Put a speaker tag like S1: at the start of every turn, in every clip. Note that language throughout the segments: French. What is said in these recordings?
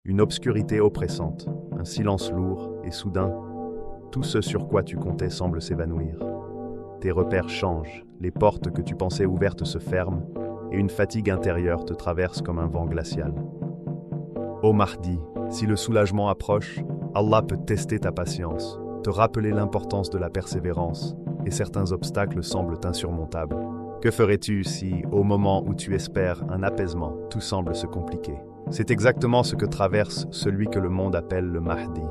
S1: Une obscurité oppressante, un silence lourd, et soudain, tout ce sur quoi tu comptais semble s'évanouir. Tes repères changent, les portes que tu pensais ouvertes se ferment, et une fatigue intérieure te traverse comme un vent glacial. Ô Mahdi, si le soulagement approche, Allah peut tester ta patience, te rappeler l'importance de la persévérance, et certains obstacles semblent insurmontables. Que ferais-tu si, au moment où tu espères un apaisement, tout semble se compliquer? C'est exactement ce que traverse celui que le monde appelle le Mahdi.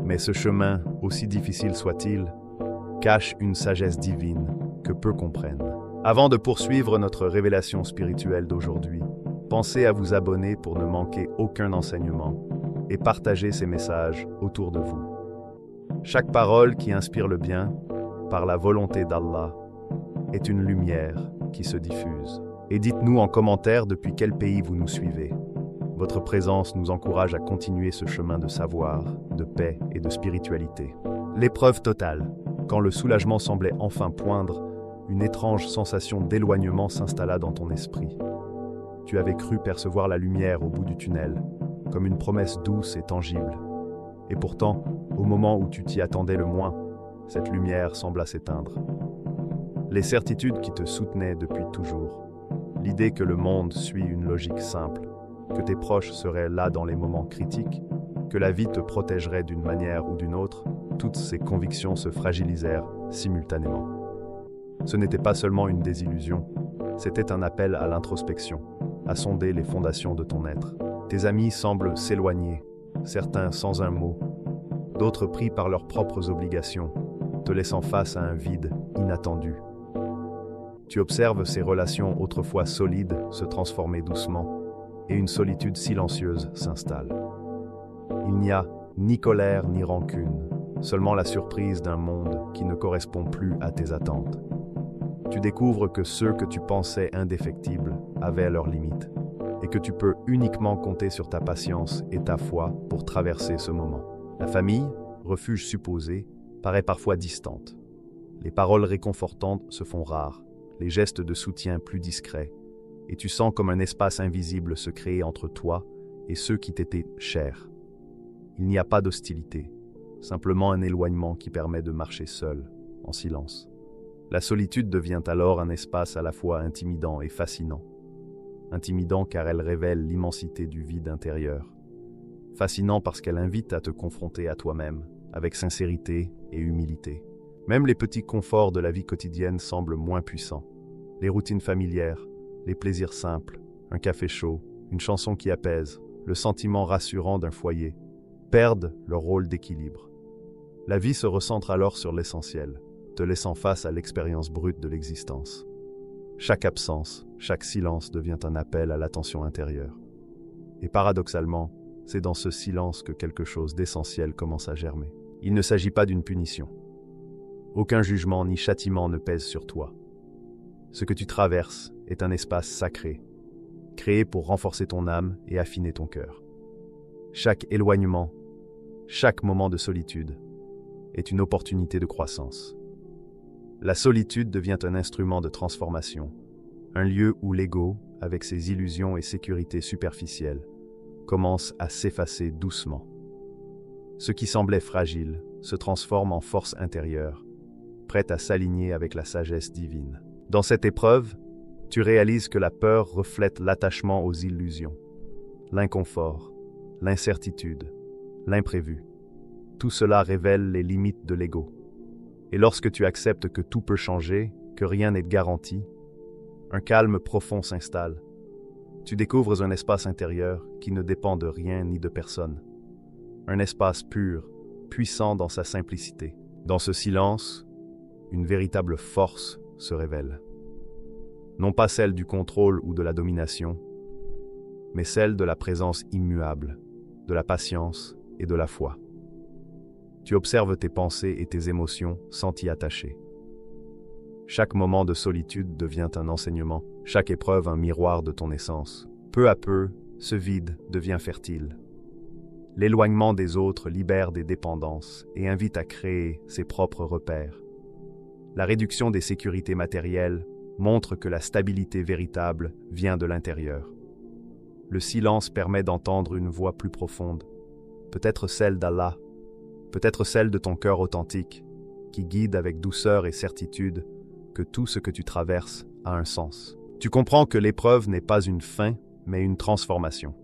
S1: Mais ce chemin, aussi difficile soit-il, cache une sagesse divine que peu comprennent. Avant de poursuivre notre révélation spirituelle d'aujourd'hui, pensez à vous abonner pour ne manquer aucun enseignement et partager ces messages autour de vous. Chaque parole qui inspire le bien, par la volonté d'Allah, est une lumière qui se diffuse. Et dites-nous en commentaire depuis quel pays vous nous suivez. Votre présence nous encourage à continuer ce chemin de savoir, de paix et de spiritualité. L'épreuve totale. Quand le soulagement semblait enfin poindre, une étrange sensation d'éloignement s'installa dans ton esprit. Tu avais cru percevoir la lumière au bout du tunnel, comme une promesse douce et tangible. Et pourtant, au moment où tu t'y attendais le moins, cette lumière sembla s'éteindre. Les certitudes qui te soutenaient depuis toujours, l'idée que le monde suit une logique simple, que tes proches seraient là dans les moments critiques, que la vie te protégerait d'une manière ou d'une autre, toutes ces convictions se fragilisèrent simultanément. Ce n'était pas seulement une désillusion, c'était un appel à l'introspection, à sonder les fondations de ton être. Tes amis semblent s'éloigner, certains sans un mot, d'autres pris par leurs propres obligations, te laissant face à un vide inattendu. Tu observes ces relations autrefois solides se transformer doucement, et une solitude silencieuse s'installe. Il n'y a ni colère ni rancune, seulement la surprise d'un monde qui ne correspond plus à tes attentes. Tu découvres que ceux que tu pensais indéfectibles avaient leurs limites, et que tu peux uniquement compter sur ta patience et ta foi pour traverser ce moment. La famille, refuge supposé, paraît parfois distante. Les paroles réconfortantes se font rares, les gestes de soutien plus discrets, et tu sens comme un espace invisible se créer entre toi et ceux qui t'étaient chers. Il n'y a pas d'hostilité, simplement un éloignement qui permet de marcher seul, en silence. La solitude devient alors un espace à la fois intimidant et fascinant. Intimidant car elle révèle l'immensité du vide intérieur. Fascinant parce qu'elle invite à te confronter à toi-même, avec sincérité et humilité. Même les petits conforts de la vie quotidienne semblent moins puissants. Les routines familières, les plaisirs simples, un café chaud, une chanson qui apaise, le sentiment rassurant d'un foyer, perdent leur rôle d'équilibre. La vie se recentre alors sur l'essentiel, te laissant face à l'expérience brute de l'existence. Chaque absence, chaque silence devient un appel à l'attention intérieure. Et paradoxalement, c'est dans ce silence que quelque chose d'essentiel commence à germer. Il ne s'agit pas d'une punition. Aucun jugement ni châtiment ne pèse sur toi. Ce que tu traverses est un espace sacré, créé pour renforcer ton âme et affiner ton cœur. Chaque éloignement, chaque moment de solitude est une opportunité de croissance. La solitude devient un instrument de transformation, un lieu où l'ego, avec ses illusions et sécurités superficielles, commence à s'effacer doucement. Ce qui semblait fragile se transforme en force intérieure, prête à s'aligner avec la sagesse divine. Dans cette épreuve, tu réalises que la peur reflète l'attachement aux illusions, l'inconfort, l'incertitude, l'imprévu. Tout cela révèle les limites de l'ego. Et lorsque tu acceptes que tout peut changer, que rien n'est garanti, un calme profond s'installe. Tu découvres un espace intérieur qui ne dépend de rien ni de personne. Un espace pur, puissant dans sa simplicité. Dans ce silence, une véritable force se révèle. Non pas celle du contrôle ou de la domination, mais celle de la présence immuable, de la patience et de la foi. Tu observes tes pensées et tes émotions sans t'y attacher. Chaque moment de solitude devient un enseignement, chaque épreuve un miroir de ton essence. Peu à peu, ce vide devient fertile. L'éloignement des autres libère des dépendances et invite à créer ses propres repères. La réduction des sécurités matérielles montre que la stabilité véritable vient de l'intérieur. Le silence permet d'entendre une voix plus profonde, peut-être celle d'Allah, peut-être celle de ton cœur authentique, qui guide avec douceur et certitude que tout ce que tu traverses a un sens. Tu comprends que l'épreuve n'est pas une fin, mais une transformation.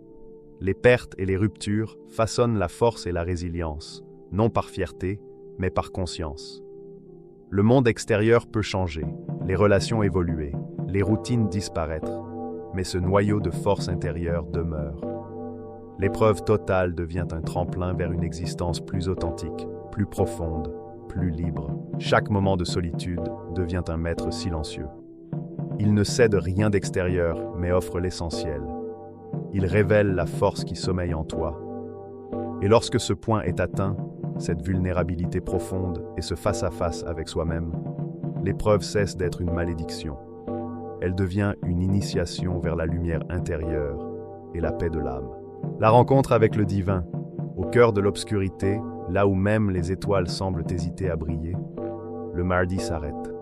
S1: Les pertes et les ruptures façonnent la force et la résilience, non par fierté, mais par conscience. Le monde extérieur peut changer, les relations évoluer, les routines disparaître, mais ce noyau de force intérieure demeure. L'épreuve totale devient un tremplin vers une existence plus authentique, plus profonde, plus libre. Chaque moment de solitude devient un maître silencieux. Il ne cède rien d'extérieur, mais offre l'essentiel. Il révèle la force qui sommeille en toi. Et lorsque ce point est atteint, cette vulnérabilité profonde et ce face-à-face avec soi-même, l'épreuve cesse d'être une malédiction. Elle devient une initiation vers la lumière intérieure et la paix de l'âme. La rencontre avec le divin, au cœur de l'obscurité, là où même les étoiles semblent hésiter à briller, le Mahdi s'arrête.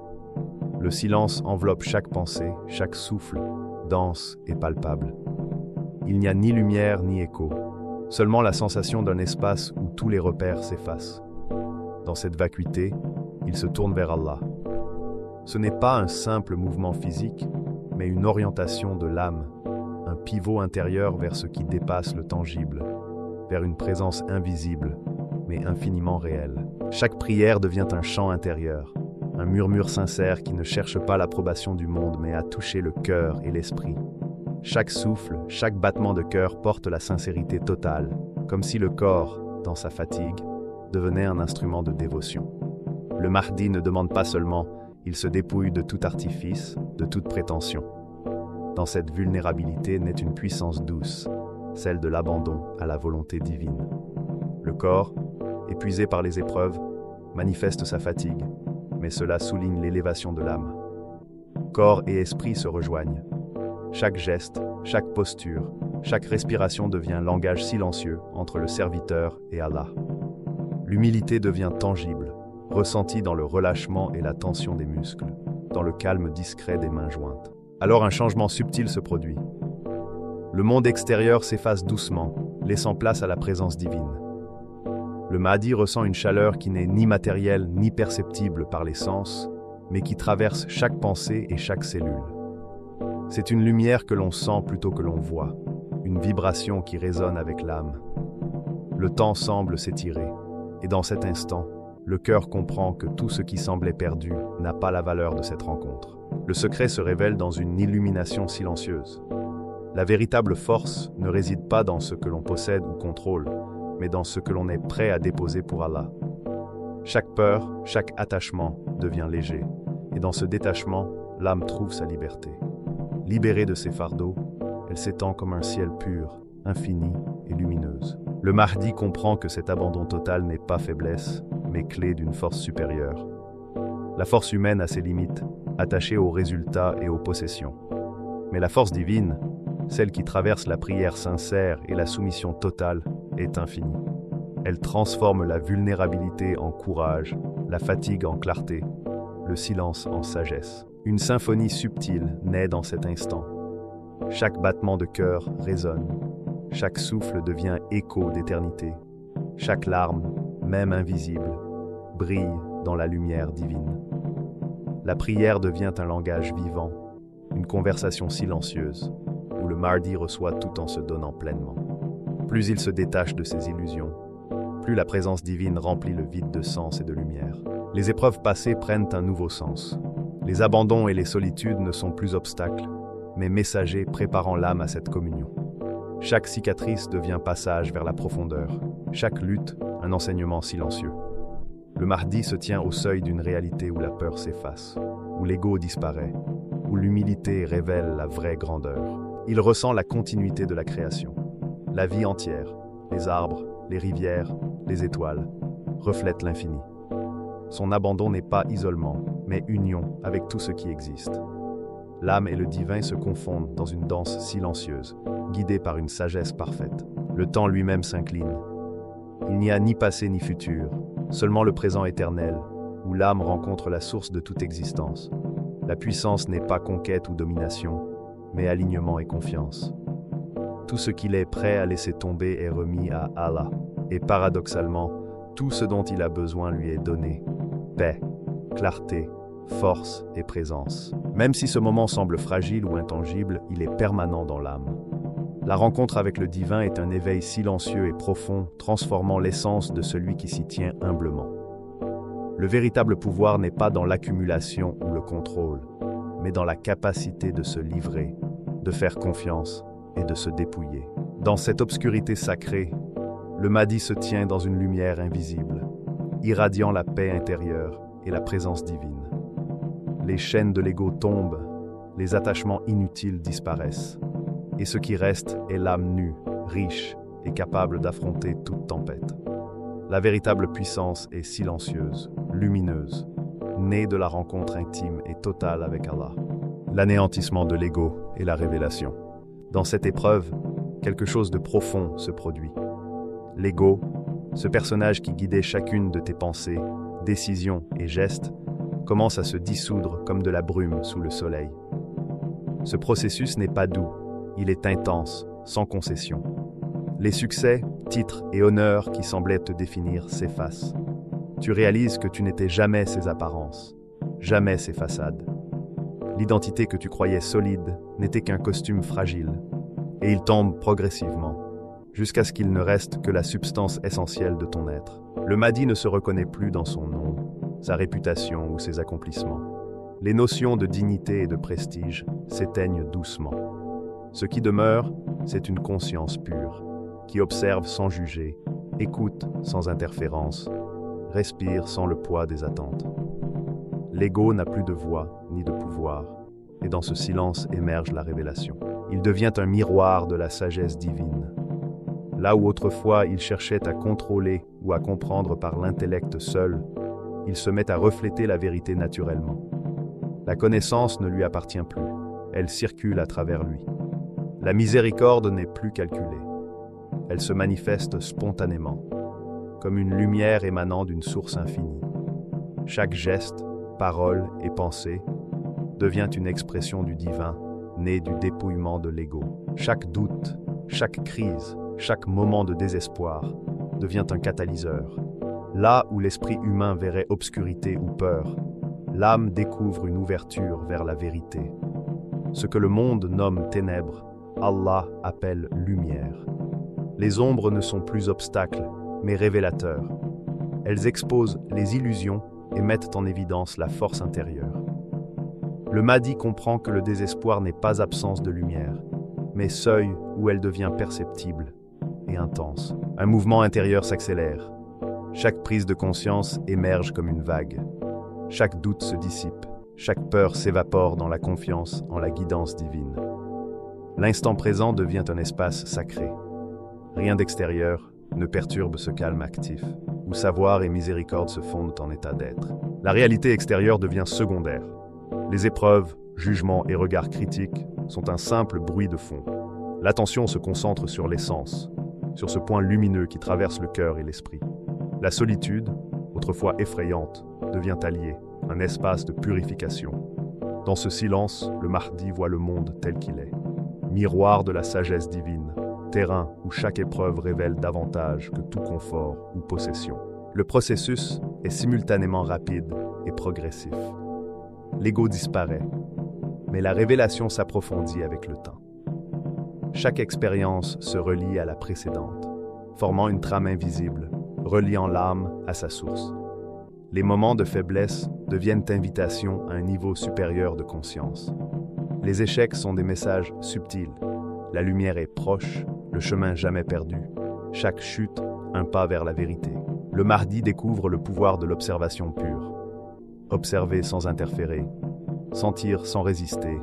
S1: Le silence enveloppe chaque pensée, chaque souffle, dense et palpable. Il n'y a ni lumière ni écho, seulement la sensation d'un espace où tous les repères s'effacent. Dans cette vacuité, il se tourne vers Allah. Ce n'est pas un simple mouvement physique, mais une orientation de l'âme, un pivot intérieur vers ce qui dépasse le tangible, vers une présence invisible, mais infiniment réelle. Chaque prière devient un chant intérieur, un murmure sincère qui ne cherche pas l'approbation du monde, mais à toucher le cœur et l'esprit. Chaque souffle, chaque battement de cœur porte la sincérité totale, comme si le corps, dans sa fatigue, devenait un instrument de dévotion. Le Mahdi ne demande pas seulement, il se dépouille de tout artifice, de toute prétention. Dans cette vulnérabilité naît une puissance douce, celle de l'abandon à la volonté divine. Le corps, épuisé par les épreuves, manifeste sa fatigue, mais cela souligne l'élévation de l'âme. Corps et esprit se rejoignent. Chaque geste, chaque posture, chaque respiration devient langage silencieux entre le serviteur et Allah. L'humilité devient tangible, ressentie dans le relâchement et la tension des muscles, dans le calme discret des mains jointes. Alors un changement subtil se produit. Le monde extérieur s'efface doucement, laissant place à la présence divine. Le Mahdi ressent une chaleur qui n'est ni matérielle ni perceptible par les sens, mais qui traverse chaque pensée et chaque cellule. C'est une lumière que l'on sent plutôt que l'on voit, une vibration qui résonne avec l'âme. Le temps semble s'étirer, et dans cet instant, le cœur comprend que tout ce qui semblait perdu n'a pas la valeur de cette rencontre. Le secret se révèle dans une illumination silencieuse. La véritable force ne réside pas dans ce que l'on possède ou contrôle, mais dans ce que l'on est prêt à déposer pour Allah. Chaque peur, chaque attachement devient léger, et dans ce détachement, l'âme trouve sa liberté. Libérée de ses fardeaux, elle s'étend comme un ciel pur, infini et lumineuse. Le Mahdi comprend que cet abandon total n'est pas faiblesse, mais clé d'une force supérieure. La force humaine a ses limites, attachée aux résultats et aux possessions. Mais la force divine, celle qui traverse la prière sincère et la soumission totale, est infinie. Elle transforme la vulnérabilité en courage, la fatigue en clarté, le silence en sagesse. Une symphonie subtile naît dans cet instant. Chaque battement de cœur résonne, chaque souffle devient écho d'éternité, chaque larme, même invisible, brille dans la lumière divine. La prière devient un langage vivant, une conversation silencieuse, où le Mahdi reçoit tout en se donnant pleinement. Plus il se détache de ses illusions, plus la présence divine remplit le vide de sens et de lumière. Les épreuves passées prennent un nouveau sens. Les abandons et les solitudes ne sont plus obstacles, mais messagers préparant l'âme à cette communion. Chaque cicatrice devient passage vers la profondeur, chaque lutte un enseignement silencieux. Le Mahdi se tient au seuil d'une réalité où la peur s'efface, où l'ego disparaît, où l'humilité révèle la vraie grandeur. Il ressent la continuité de la création. La vie entière, les arbres, les rivières, les étoiles, reflètent l'infini. Son abandon n'est pas isolement, mais union avec tout ce qui existe. L'âme et le divin se confondent dans une danse silencieuse, guidée par une sagesse parfaite. Le temps lui-même s'incline. Il n'y a ni passé ni futur, seulement le présent éternel, où l'âme rencontre la source de toute existence. La puissance n'est pas conquête ou domination, mais alignement et confiance. Tout ce qu'il est prêt à laisser tomber est remis à Allah. Et paradoxalement, tout ce dont il a besoin lui est donné. Paix, clarté, force et présence. Même si ce moment semble fragile ou intangible, il est permanent dans l'âme. La rencontre avec le divin est un éveil silencieux et profond, transformant l'essence de celui qui s'y tient humblement. Le véritable pouvoir n'est pas dans l'accumulation ou le contrôle, mais dans la capacité de se livrer, de faire confiance et de se dépouiller. Dans cette obscurité sacrée, le Mahdi se tient dans une lumière invisible, irradiant la paix intérieure et la présence divine. Les chaînes de l'ego tombent, les attachements inutiles disparaissent, et ce qui reste est l'âme nue, riche et capable d'affronter toute tempête. La véritable puissance est silencieuse, lumineuse, née de la rencontre intime et totale avec Allah. L'anéantissement de l'ego et la révélation. Dans cette épreuve, quelque chose de profond se produit. L'ego, ce personnage qui guidait chacune de tes pensées, décisions et gestes, commence à se dissoudre comme de la brume sous le soleil. Ce processus n'est pas doux, il est intense, sans concession. Les succès, titres et honneurs qui semblaient te définir s'effacent. Tu réalises que tu n'étais jamais ces apparences, jamais ces façades. L'identité que tu croyais solide n'était qu'un costume fragile, et il tombe progressivement, jusqu'à ce qu'il ne reste que la substance essentielle de ton être. Le Mahdi ne se reconnaît plus dans son nom, sa réputation ou ses accomplissements. Les notions de dignité et de prestige s'éteignent doucement. Ce qui demeure, c'est une conscience pure, qui observe sans juger, écoute sans interférence, respire sans le poids des attentes. L'ego n'a plus de voix ni de pouvoir, et dans ce silence émerge la révélation. Il devient un miroir de la sagesse divine. Là où autrefois il cherchait à contrôler ou à comprendre par l'intellect seul, il se met à refléter la vérité naturellement. La connaissance ne lui appartient plus, elle circule à travers lui. La miséricorde n'est plus calculée. Elle se manifeste spontanément, comme une lumière émanant d'une source infinie. Chaque geste, parole et pensée devient une expression du divin, née du dépouillement de l'ego. Chaque doute, chaque crise, chaque moment de désespoir devient un catalyseur. Là où l'esprit humain verrait obscurité ou peur, l'âme découvre une ouverture vers la vérité. Ce que le monde nomme ténèbres, Allah appelle lumière. Les ombres ne sont plus obstacles, mais révélateurs. Elles exposent les illusions et mettent en évidence la force intérieure. Le Mahdi comprend que le désespoir n'est pas absence de lumière, mais seuil où elle devient perceptible et intense. Un mouvement intérieur s'accélère. Chaque prise de conscience émerge comme une vague. Chaque doute se dissipe. Chaque peur s'évapore dans la confiance en la guidance divine. L'instant présent devient un espace sacré. Rien d'extérieur ne perturbe ce calme actif, où savoir et miséricorde se fondent en état d'être. La réalité extérieure devient secondaire. Les épreuves, jugements et regards critiques sont un simple bruit de fond. L'attention se concentre sur l'essence, sur ce point lumineux qui traverse le cœur et l'esprit. La solitude, autrefois effrayante, devient alliée, un espace de purification. Dans ce silence, le Mahdi voit le monde tel qu'il est. Miroir de la sagesse divine, terrain où chaque épreuve révèle davantage que tout confort ou possession. Le processus est simultanément rapide et progressif. L'ego disparaît, mais la révélation s'approfondit avec le temps. Chaque expérience se relie à la précédente, formant une trame invisible, reliant l'âme à sa source. Les moments de faiblesse deviennent invitations à un niveau supérieur de conscience. Les échecs sont des messages subtils. La lumière est proche, le chemin jamais perdu. Chaque chute, un pas vers la vérité. Le Mahdi découvre le pouvoir de l'observation pure. Observer sans interférer, sentir sans résister,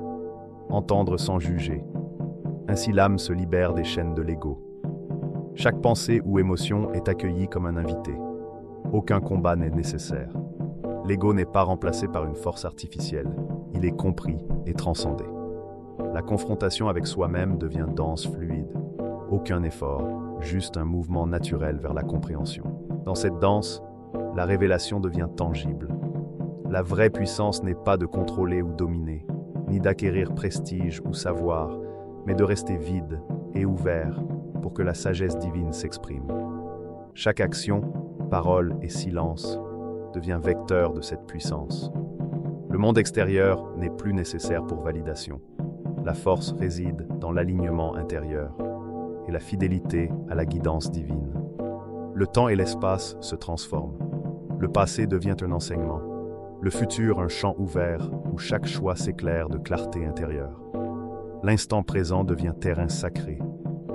S1: entendre sans juger. Ainsi l'âme se libère des chaînes de l'ego. Chaque pensée ou émotion est accueillie comme un invité. Aucun combat n'est nécessaire. L'ego n'est pas remplacé par une force artificielle. Il est compris et transcendé. La confrontation avec soi-même devient dense, fluide. Aucun effort, juste un mouvement naturel vers la compréhension. Dans cette danse, la révélation devient tangible. La vraie puissance n'est pas de contrôler ou dominer, ni d'acquérir prestige ou savoir, mais de rester vide, et ouvert pour que la sagesse divine s'exprime. Chaque action, parole et silence devient vecteur de cette puissance. Le monde extérieur n'est plus nécessaire pour validation. La force réside dans l'alignement intérieur et la fidélité à la guidance divine. Le temps et l'espace se transforment. Le passé devient un enseignement. Le futur un champ ouvert où chaque choix s'éclaire de clarté intérieure. L'instant présent devient terrain sacré,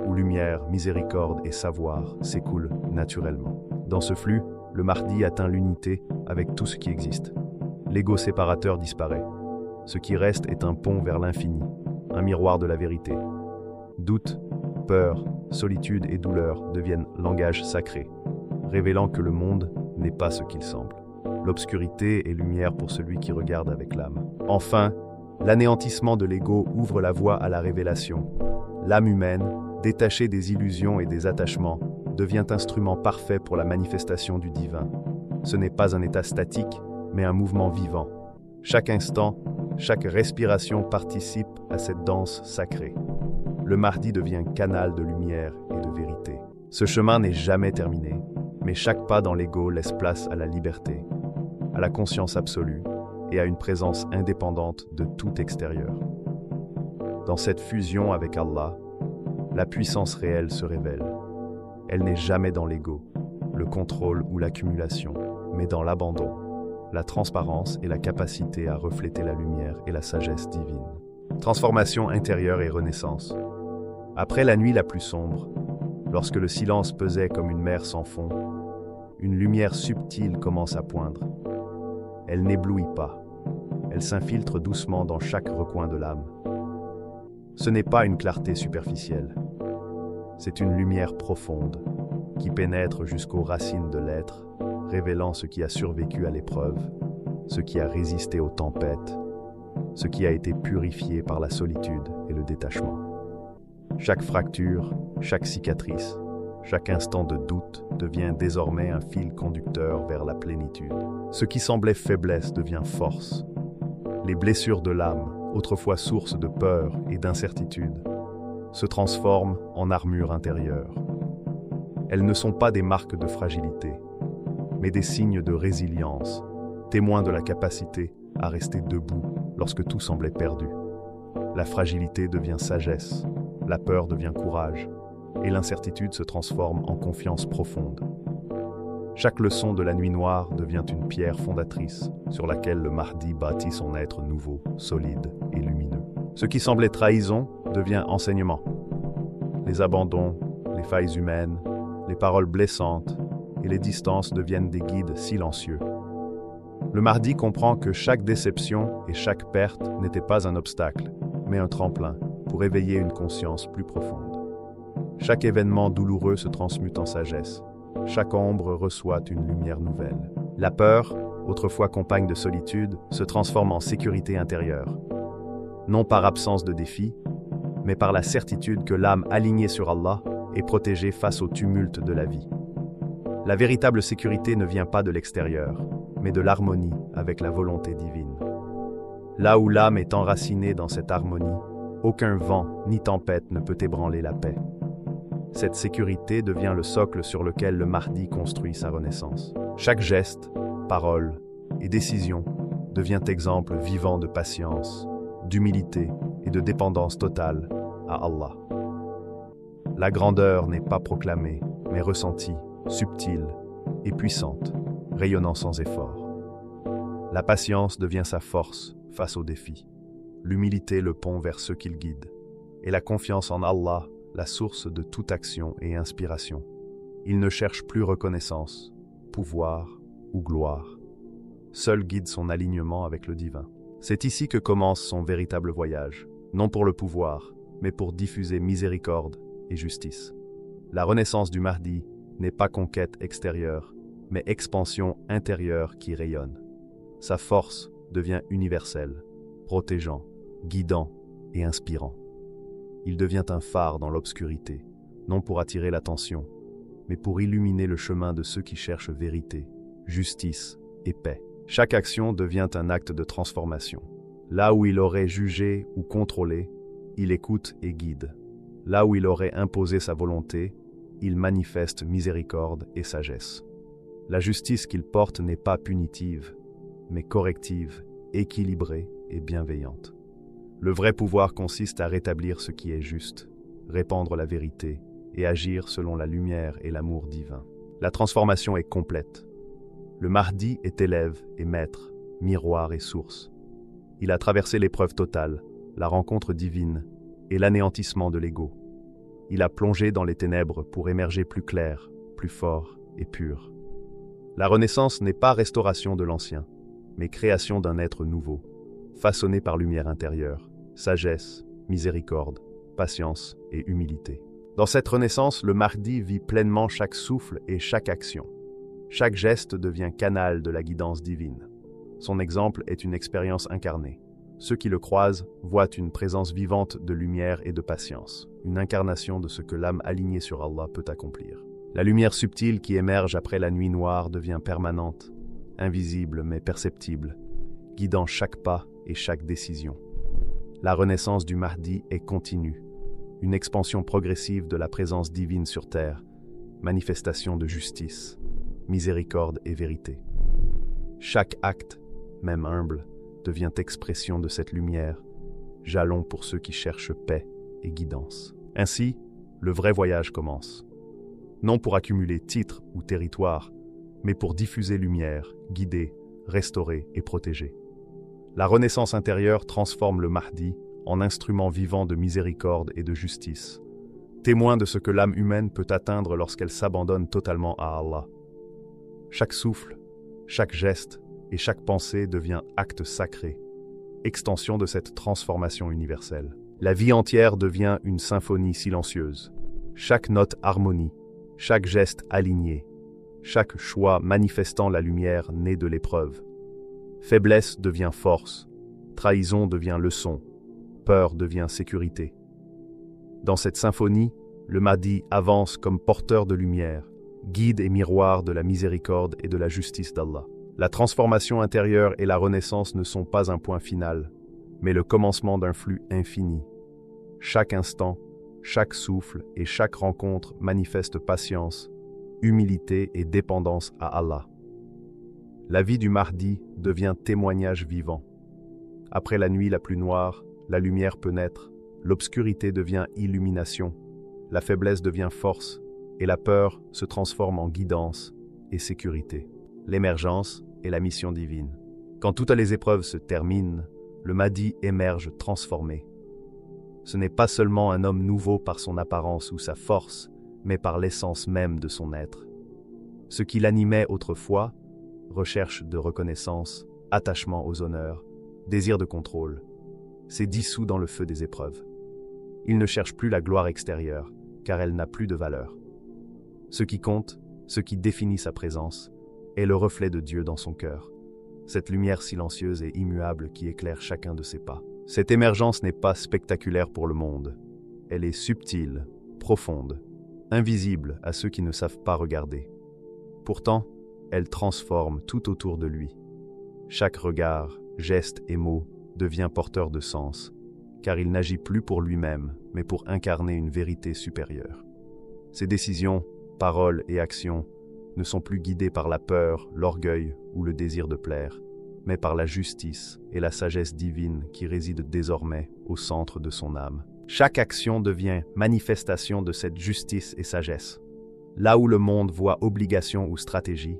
S1: où lumière, miséricorde et savoir s'écoulent naturellement. Dans ce flux, le Mahdi atteint l'unité avec tout ce qui existe. L'ego séparateur disparaît. Ce qui reste est un pont vers l'infini, un miroir de la vérité. Doute, peur, solitude et douleur deviennent langage sacré, révélant que le monde n'est pas ce qu'il semble. L'obscurité est lumière pour celui qui regarde avec l'âme. Enfin, l'anéantissement de l'ego ouvre la voie à la révélation. L'âme humaine, détachée des illusions et des attachements, devient instrument parfait pour la manifestation du divin. Ce n'est pas un état statique, mais un mouvement vivant. Chaque instant, chaque respiration participe à cette danse sacrée. Le Mahdi devient canal de lumière et de vérité. Ce chemin n'est jamais terminé, mais chaque pas dans l'ego laisse place à la liberté, à la conscience absolue et à une présence indépendante de tout extérieur. Dans cette fusion avec Allah, la puissance réelle se révèle. Elle n'est jamais dans l'ego, le contrôle ou l'accumulation, mais dans l'abandon, la transparence et la capacité à refléter la lumière et la sagesse divine. Transformation intérieure et renaissance. Après la nuit la plus sombre, lorsque le silence pesait comme une mer sans fond, une lumière subtile commence à poindre. Elle n'éblouit pas. Elle s'infiltre doucement dans chaque recoin de l'âme. Ce n'est pas une clarté superficielle. C'est une lumière profonde qui pénètre jusqu'aux racines de l'être, révélant ce qui a survécu à l'épreuve, ce qui a résisté aux tempêtes, ce qui a été purifié par la solitude et le détachement. Chaque fracture, chaque cicatrice, chaque instant de doute devient désormais un fil conducteur vers la plénitude. Ce qui semblait faiblesse devient force. Les blessures de l'âme, autrefois source de peur et d'incertitude, se transforment en armure intérieure. Elles ne sont pas des marques de fragilité, mais des signes de résilience, témoins de la capacité à rester debout lorsque tout semblait perdu. La fragilité devient sagesse, la peur devient courage, et l'incertitude se transforme en confiance profonde. Chaque leçon de la nuit noire devient une pierre fondatrice sur laquelle le Mahdi bâtit son être nouveau, solide et lumineux. Ce qui semblait trahison devient enseignement. Les abandons, les failles humaines, les paroles blessantes et les distances deviennent des guides silencieux. Le Mahdi comprend que chaque déception et chaque perte n'était pas un obstacle, mais un tremplin pour éveiller une conscience plus profonde. Chaque événement douloureux se transmute en sagesse. Chaque ombre reçoit une lumière nouvelle. La peur, autrefois compagne de solitude, se transforme en sécurité intérieure. Non par absence de défi, mais par la certitude que l'âme alignée sur Allah est protégée face au tumulte de la vie. La véritable sécurité ne vient pas de l'extérieur, mais de l'harmonie avec la volonté divine. Là où l'âme est enracinée dans cette harmonie, aucun vent ni tempête ne peut ébranler la paix. Cette sécurité devient le socle sur lequel le Mahdi construit sa renaissance. Chaque geste, parole et décision devient exemple vivant de patience, d'humilité et de dépendance totale à Allah. La grandeur n'est pas proclamée, mais ressentie, subtile et puissante, rayonnant sans effort. La patience devient sa force face aux défis, l'humilité le pont vers ceux qu'il guide, et la confiance en Allah la source de toute action et inspiration. Il ne cherche plus reconnaissance, pouvoir ou gloire. Seul guide son alignement avec le divin. C'est ici que commence son véritable voyage, non pour le pouvoir, mais pour diffuser miséricorde et justice. La renaissance du Mahdi n'est pas conquête extérieure, mais expansion intérieure qui rayonne. Sa force devient universelle, protégeant, guidant et inspirant. Il devient un phare dans l'obscurité, non pour attirer l'attention, mais pour illuminer le chemin de ceux qui cherchent vérité, justice et paix. Chaque action devient un acte de transformation. Là où il aurait jugé ou contrôlé, il écoute et guide. Là où il aurait imposé sa volonté, il manifeste miséricorde et sagesse. La justice qu'il porte n'est pas punitive, mais corrective, équilibrée et bienveillante. Le vrai pouvoir consiste à rétablir ce qui est juste, répandre la vérité et agir selon la lumière et l'amour divin. La transformation est complète. Le Mahdi est élève et maître, miroir et source. Il a traversé l'épreuve totale, la rencontre divine et l'anéantissement de l'ego. Il a plongé dans les ténèbres pour émerger plus clair, plus fort et pur. La renaissance n'est pas restauration de l'ancien, mais création d'un être nouveau, façonné par lumière intérieure, sagesse, miséricorde, patience et humilité. Dans cette renaissance, le Mahdi vit pleinement chaque souffle et chaque action. Chaque geste devient canal de la guidance divine. Son exemple est une expérience incarnée. Ceux qui le croisent voient une présence vivante de lumière et de patience, une incarnation de ce que l'âme alignée sur Allah peut accomplir. La lumière subtile qui émerge après la nuit noire devient permanente, invisible mais perceptible, guidant chaque pas et chaque décision. La renaissance du Mahdi est continue, une expansion progressive de la présence divine sur terre, manifestation de justice, miséricorde et vérité. Chaque acte, même humble, devient expression de cette lumière, jalon pour ceux qui cherchent paix et guidance. Ainsi, le vrai voyage commence. Non pour accumuler titres ou territoires, mais pour diffuser lumière, guider, restaurer et protéger. La renaissance intérieure transforme le Mahdi en instrument vivant de miséricorde et de justice, témoin de ce que l'âme humaine peut atteindre lorsqu'elle s'abandonne totalement à Allah. Chaque souffle, chaque geste et chaque pensée devient acte sacré, extension de cette transformation universelle. La vie entière devient une symphonie silencieuse. Chaque note harmonie, chaque geste aligné, chaque choix manifestant la lumière née de l'épreuve. Faiblesse devient force, trahison devient leçon, peur devient sécurité. Dans cette symphonie, le Mahdi avance comme porteur de lumière, guide et miroir de la miséricorde et de la justice d'Allah. La transformation intérieure et la renaissance ne sont pas un point final, mais le commencement d'un flux infini. Chaque instant, chaque souffle et chaque rencontre manifeste patience, humilité et dépendance à Allah. La vie du Mahdi devient témoignage vivant. Après la nuit la plus noire, la lumière peut naître, l'obscurité devient illumination, la faiblesse devient force, et la peur se transforme en guidance et sécurité. L'émergence est la mission divine. Quand toutes les épreuves se terminent, le Mahdi émerge transformé. Ce n'est pas seulement un homme nouveau par son apparence ou sa force, mais par l'essence même de son être. Ce qui l'animait autrefois, recherche de reconnaissance, attachement aux honneurs, désir de contrôle, s'est dissous dans le feu des épreuves. Il ne cherche plus la gloire extérieure, car elle n'a plus de valeur. Ce qui compte, ce qui définit sa présence, est le reflet de Dieu dans son cœur, cette lumière silencieuse et immuable qui éclaire chacun de ses pas. Cette émergence n'est pas spectaculaire pour le monde. Elle est subtile, profonde, invisible à ceux qui ne savent pas regarder. Pourtant, elle transforme tout autour de lui. Chaque regard, geste et mot devient porteur de sens, car il n'agit plus pour lui-même, mais pour incarner une vérité supérieure. Ses décisions, paroles et actions ne sont plus guidées par la peur, l'orgueil ou le désir de plaire, mais par la justice et la sagesse divine qui résident désormais au centre de son âme. Chaque action devient manifestation de cette justice et sagesse. Là où le monde voit obligation ou stratégie,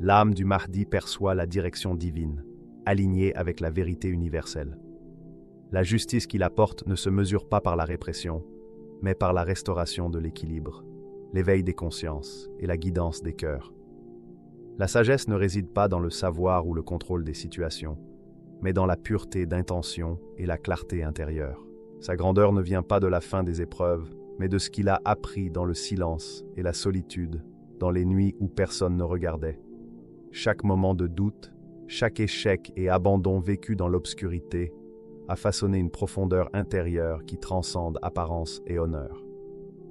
S1: l'âme du Mahdi perçoit la direction divine, alignée avec la vérité universelle. La justice qu'il apporte ne se mesure pas par la répression, mais par la restauration de l'équilibre, l'éveil des consciences et la guidance des cœurs. La sagesse ne réside pas dans le savoir ou le contrôle des situations, mais dans la pureté d'intention et la clarté intérieure. Sa grandeur ne vient pas de la fin des épreuves, mais de ce qu'il a appris dans le silence et la solitude, dans les nuits où personne ne regardait. Chaque moment de doute, chaque échec et abandon vécu dans l'obscurité a façonné une profondeur intérieure qui transcende apparence et honneur.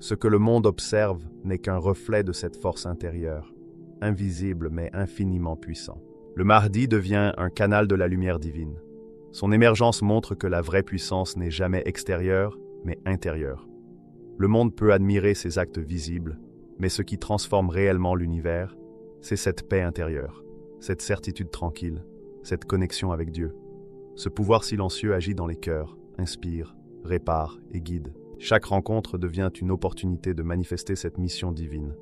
S1: Ce que le monde observe n'est qu'un reflet de cette force intérieure, invisible mais infiniment puissant. Le Mahdi devient un canal de la lumière divine. Son émergence montre que la vraie puissance n'est jamais extérieure, mais intérieure. Le monde peut admirer ces actes visibles, mais ce qui transforme réellement l'univers, c'est cette paix intérieure, cette certitude tranquille, cette connexion avec Dieu. Ce pouvoir silencieux agit dans les cœurs, inspire, répare et guide. Chaque rencontre devient une opportunité de manifester cette mission divine.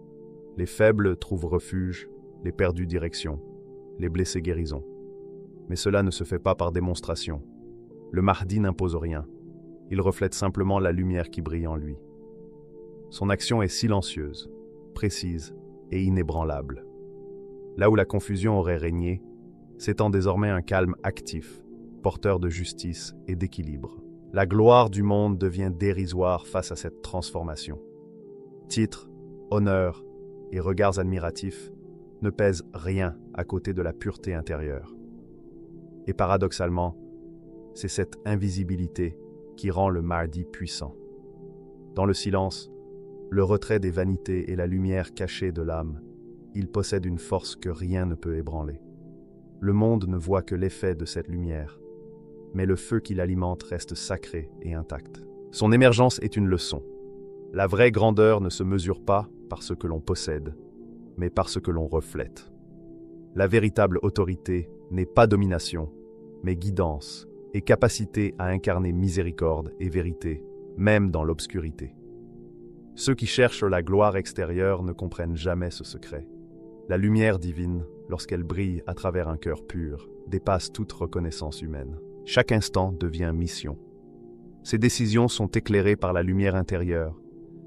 S1: Les faibles trouvent refuge, les perdus direction, les blessés guérison. Mais cela ne se fait pas par démonstration. Le Mahdi n'impose rien. Il reflète simplement la lumière qui brille en lui. Son action est silencieuse, précise et inébranlable. Là où la confusion aurait régné, s'étend désormais un calme actif, porteur de justice et d'équilibre. La gloire du monde devient dérisoire face à cette transformation. Titres, honneurs et regards admiratifs ne pèsent rien à côté de la pureté intérieure. Et paradoxalement, c'est cette invisibilité qui rend le Mahdi puissant. Dans le silence, le retrait des vanités et la lumière cachée de l'âme, il possède une force que rien ne peut ébranler. Le monde ne voit que l'effet de cette lumière, mais le feu qui l'alimente reste sacré et intact. Son émergence est une leçon. La vraie grandeur ne se mesure pas par ce que l'on possède, mais par ce que l'on reflète. La véritable autorité n'est pas domination, mais guidance et capacité à incarner miséricorde et vérité, même dans l'obscurité. Ceux qui cherchent la gloire extérieure ne comprennent jamais ce secret. La lumière divine, lorsqu'elle brille à travers un cœur pur, dépasse toute reconnaissance humaine. Chaque instant devient mission. Ses décisions sont éclairées par la lumière intérieure,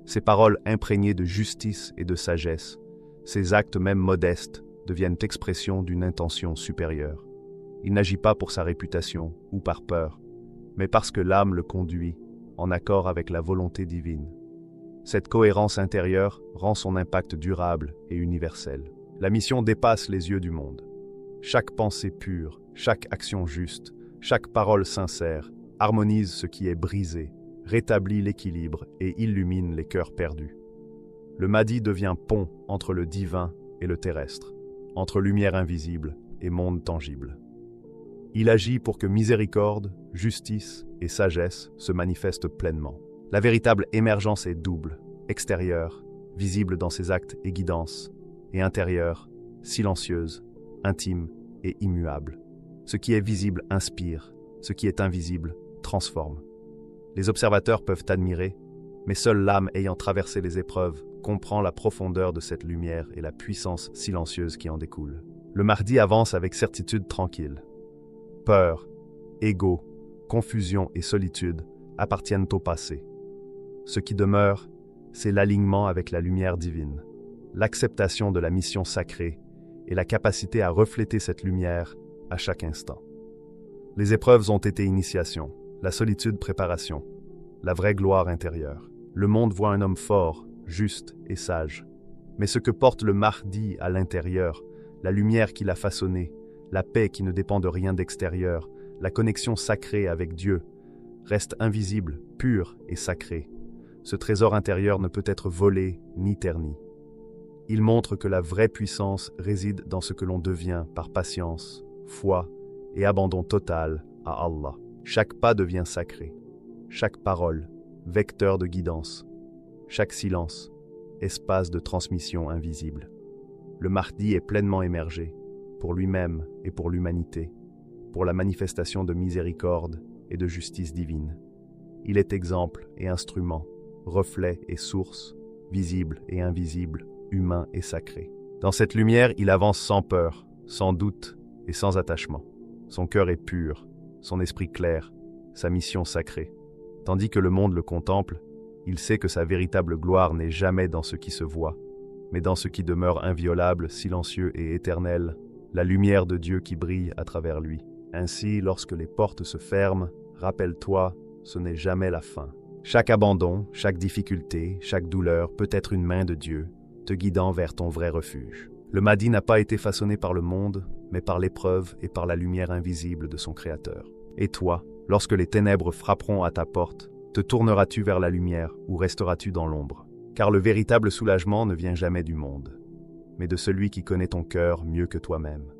S1: ses paroles imprégnées de justice et de sagesse, ses actes même modestes deviennent expression d'une intention supérieure. Il n'agit pas pour sa réputation ou par peur, mais parce que l'âme le conduit, en accord avec la volonté divine. Cette cohérence intérieure rend son impact durable et universel. La mission dépasse les yeux du monde. Chaque pensée pure, chaque action juste, chaque parole sincère harmonise ce qui est brisé, rétablit l'équilibre et illumine les cœurs perdus. Le Mahdi devient pont entre le divin et le terrestre, entre lumière invisible et monde tangible. Il agit pour que miséricorde, justice et sagesse se manifestent pleinement. La véritable émergence est double, extérieure, visible dans ses actes et guidances, et intérieure, silencieuse, intime et immuable. Ce qui est visible inspire, ce qui est invisible transforme. Les observateurs peuvent admirer, mais seule l'âme ayant traversé les épreuves comprend la profondeur de cette lumière et la puissance silencieuse qui en découle. Le Mahdi avance avec certitude tranquille. Peur, ego, confusion et solitude appartiennent au passé. Ce qui demeure, c'est l'alignement avec la lumière divine, l'acceptation de la mission sacrée et la capacité à refléter cette lumière à chaque instant. Les épreuves ont été initiation, la solitude préparation, la vraie gloire intérieure. Le monde voit un homme fort, juste et sage. Mais ce que porte le Mahdi à l'intérieur, la lumière qui l'a façonné, la paix qui ne dépend de rien d'extérieur, la connexion sacrée avec Dieu, reste invisible, pure et sacrée. Ce trésor intérieur ne peut être volé ni terni. Il montre que la vraie puissance réside dans ce que l'on devient par patience, foi et abandon total à Allah. Chaque pas devient sacré, chaque parole, vecteur de guidance, chaque silence, espace de transmission invisible. Le Mahdi est pleinement émergé, pour lui-même et pour l'humanité, pour la manifestation de miséricorde et de justice divine. Il est exemple et instrument, reflet et source, visible et invisible, humain et sacré. Dans cette lumière, il avance sans peur, sans doute et sans attachement. Son cœur est pur, son esprit clair, sa mission sacrée. Tandis que le monde le contemple, il sait que sa véritable gloire n'est jamais dans ce qui se voit, mais dans ce qui demeure inviolable, silencieux et éternel, la lumière de Dieu qui brille à travers lui. Ainsi, lorsque les portes se ferment, rappelle-toi, ce n'est jamais la fin. Chaque abandon, chaque difficulté, chaque douleur peut être une main de Dieu, te guidant vers ton vrai refuge. Le Mahdi n'a pas été façonné par le monde, mais par l'épreuve et par la lumière invisible de son Créateur. Et toi, lorsque les ténèbres frapperont à ta porte, te tourneras-tu vers la lumière ou resteras-tu dans l'ombre? Car le véritable soulagement ne vient jamais du monde, mais de celui qui connaît ton cœur mieux que toi-même.